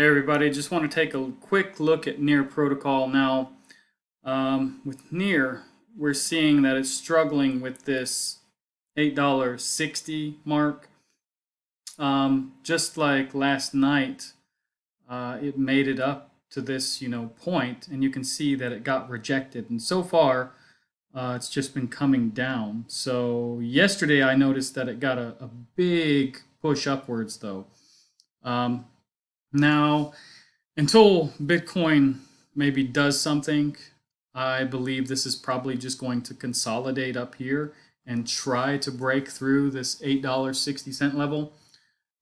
Hey everybody, just want to take a quick look at Near Protocol now. With Near, we're seeing that it's struggling with this $8.60 mark. Just like last night, it made it up to this, point, and you can see that it got rejected. And so far, it's just been coming down. So yesterday, I noticed that it got a big push upwards, though. Um, Now, until Bitcoin maybe does something, I believe this is probably just going to consolidate up here and try to break through this $8.60 level.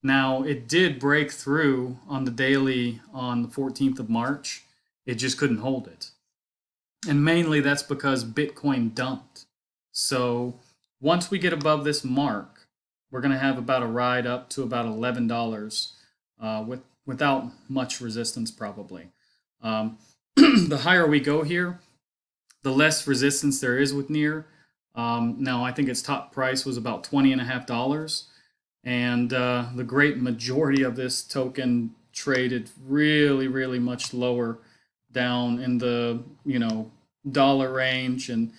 Now, it did break through on the daily on the 14th of March. It just couldn't hold it. And mainly that's because Bitcoin dumped. So once we get above this mark, we're going to have about a ride up to about $11 without much resistance probably. The higher we go here, the less resistance there is with Near. Now I think its top price was about $20.50, and the great majority of this token traded really much lower, down in the dollar range and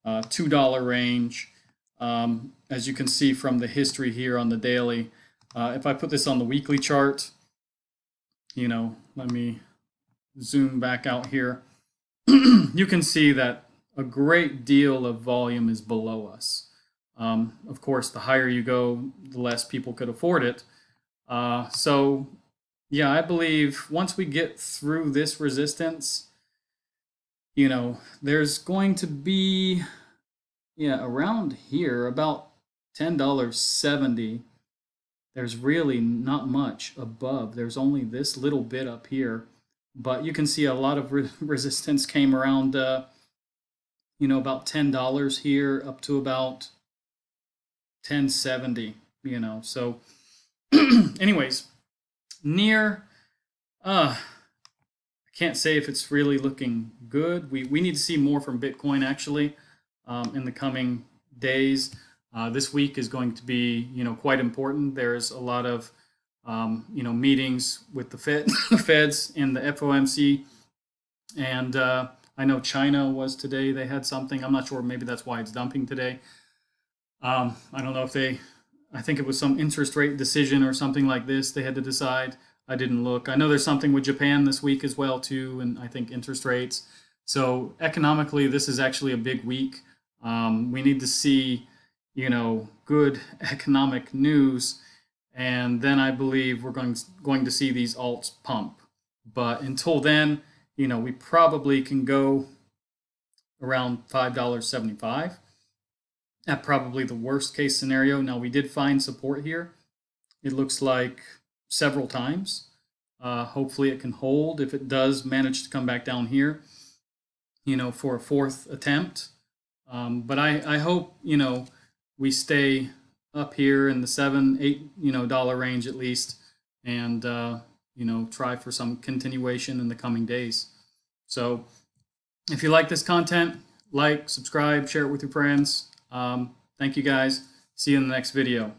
$2 range. As you can see from the history here on the daily, if I put this on the weekly chart, let me zoom back out here. You can see that a great deal of volume is below us. Of course, the higher you go, the less people could afford it. So, yeah, I believe once we get through this resistance, there's going to be, around here, about $10.70. There's really not much above. There's only this little bit up here, but you can see a lot of resistance came around, about $10 here up to about 1070. So anyways, Near, I can't say if it's really looking good. We need to see more from Bitcoin actually in the coming days. This week is going to be, quite important. There's a lot of, meetings with the Feds and the FOMC, and I know China was today. They had something. I'm not sure. Maybe that's why it's dumping today. I don't know if I think it was some interest rate decision or something like this. They had to decide. I didn't look. I know there's something with Japan this week as well too, and I think interest rates. So economically, this is actually a big week. We need to see good economic news, and then I believe we're going to see these alts pump. But until then, we probably can go around $5.75 at probably the worst case scenario. Now, we did find support here. It looks like several times. Hopefully it can hold if it does manage to come back down here, for a fourth attempt. But I hope, we stay up here in the $7-8 dollar range at least, and try for some continuation in the coming days. So if you like this content, like, subscribe, share it with your friends. Thank you guys. See you in the next video.